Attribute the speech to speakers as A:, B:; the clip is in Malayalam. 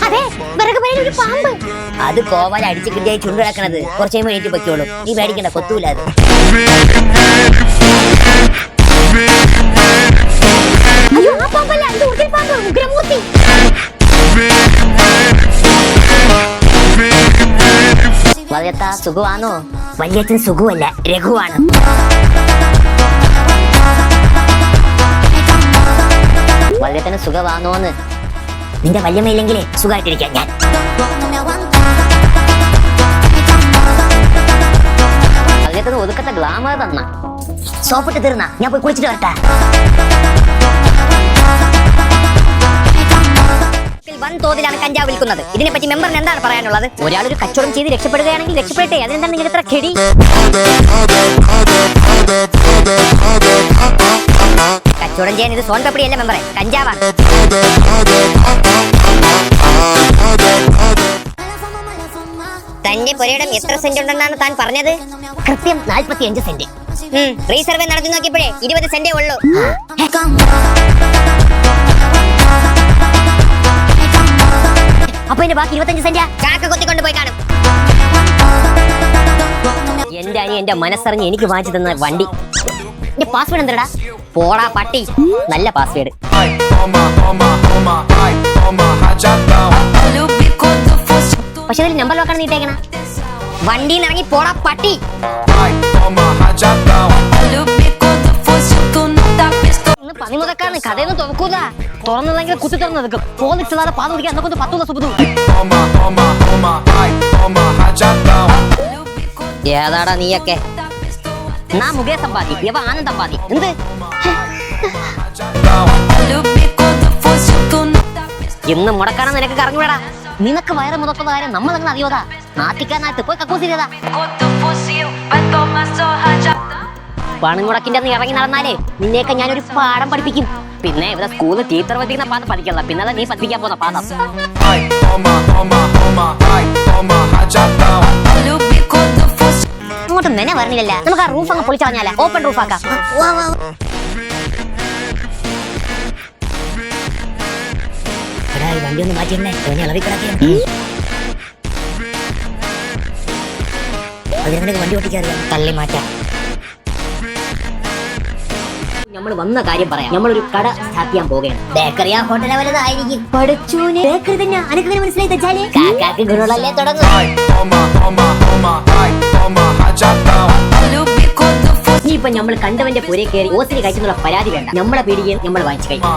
A: അതെ, ഒരു പാമ്പ്. അത് കോവല അടിച്ചു കിട്ടിയായി ചുണ്ടു കിടക്കണത്. കുറച്ചു കഴിഞ്ഞ് പൊയ്ക്കോളൂ. നീ പേടിക്കണ്ട, കൊത്തൂല അത്. അയ്യോ, ആ പാമ്പല്ല, ഇത് ഉരുൾ പാമ്പ്, ഉഗ്രമൂർത്തി. വല്യത്ത സുഖമാണോ? വല്യത്തിന് സുഖമല്ല, രഘുവാണ്. വല്യത്തിന് സുഖമാണോന്ന്? നിന്റെ വല്യമ്മയില്ലെങ്കിലേ സുഖമായിട്ടിരിക്കാം ഞാൻ. വല്യത്തിന് ഒതുക്കത്തെ ഗ്ലാമർ തന്ന. സോപ്പിട്ട് തീർന്ന ഞാൻ പോയി കുളിച്ചിട്ട് വരട്ടെ. വൻതോതിലാണ് കഞ്ചാവ് വിൽക്കുന്നത്. ഇതിനെപ്പറ്റി മെമ്പറിന് എന്താണ് പറയാനുള്ളത്? ഒരാളൊരു കച്ചവടം ചെയ്ത് രക്ഷപ്പെടുകയാണെങ്കിൽ രക്ഷപ്പെടട്ടെ. അതിനെന്താണ് നിങ്ങൾ ഇത്ര ഖെടി? കച്ചവടം ചെയ്യാൻ ഇത് സോൺ പപ്പടിയല്ല മെമ്പറെ, കഞ്ചാവാണ്. തന്റെ പുരയിടം എത്ര സെന്റ് ഉണ്ടെന്നാണ് താൻ പറഞ്ഞത്? കൃത്യം 45 സെന്റ്. റീസർവേ നടത്തി നോക്കിയപ്പോഴേ 20 സെന്റേ ഉള്ളൂ. അപ്പൊ എന്റെ ബാക്കി 25 സെന്റാ കാക്ക കൊത്തിക്കൊണ്ട് പോയി കാണും. എന്റെ അനി എന്റെ മനസ്സറിഞ്ഞ് എനിക്ക് വാങ്ങിച്ചു തന്ന വണ്ടി. എന്റെ പാസ്വേഡ് എന്തടാ? പോടാ പട്ടി. നല്ല പാസ്വേഡ്. പക്ഷെ അതിൽ നമ്പർ നോക്കണം നീട്ടേക്കണ. വണ്ടിയിൽ ഇറങ്ങി പോടാ പട്ടി. പതിമുതക്കാണ് കഥയൊന്നും തുറക്കൂല. തുറന്നതെങ്കിൽ കുത്തി തുറന്നതൊക്കെ പോന്നിച്ചതാതെ പാത കുടിക്കാൻ എന്നൊക്കെ 10 സുബുദു. ഏതാടാ നീയൊക്കെ? നാ മുകേഷ് അംബാനി, ഇവ ആനന്ദ് അംബാനി. എന്ത് ഇന്ന് മുടക്കാണ് നിനക്ക് കറങ്ങുവിടാ. നിനക്ക് വയറ് മുതക്കുന്ന കാര്യം നമ്മളങ്ങനെ അറിയോതാ. നാട്ടിക്കാനായിട്ട് പോയി കക്കൂസിരിയതാ. പണം മുടക്കിന്റെ നീ ഇറങ്ങി നടന്നാലേ നിന്നെയൊക്കെ ഞാനൊരു പാഠം പഠിപ്പിക്കും. പിന്നെ ഇവിടെ സ്കൂളിൽ ടീച്ചർ പഠിപ്പിക്കുന്ന പാഠം പഠിക്കണ്ട. പിന്നെ നീ പഠിപ്പിക്കാൻ പോകുന്ന പാഠം. അങ്ങോട്ട് മെനെ പറഞ്ഞില്ലല്ല. നമുക്ക് ആ റൂഫ് അങ്ങ് പൊളിച്ചറിഞ്ഞാലേ. ഓപ്പൺ റൂഫ് ആക്കാം. വണ്ടി ഒന്ന് മാറ്റിയിരുന്നേ. ഇളവി കിടക്കുകയാണ്. അതിന് വണ്ടി ഓട്ടിക്കറിയാം. തള്ളി മാറ്റാം. നമ്മൾ വന്ന കാര്യം പറയാം. നമ്മളൊരു കട സ്റ്റാർട്ട് ചെയ്യാൻ പോവുകയാണ്. ബേക്കറിയാ ഹോട്ടലാ വലുതായിരിക്കും. പഠിച്ചൂന് ബേക്കറി തന്നെ. അനക്ക് മനസ്സിലായി തച്ചാലേ കാക്കാക്ക് ഗുണങ്ങളല്ലേ തുടങ്ങും. ഇനിയിപ്പൊ നമ്മൾ കണ്ടവന്റെ പുരേ കയറി ഓസിന് കഴിച്ചെന്നുള്ള പരാതി വേണ്ട. നമ്മളെ പേടിക്കുകയും നമ്മൾ വാങ്ങിച്ചു കഴിക്കും.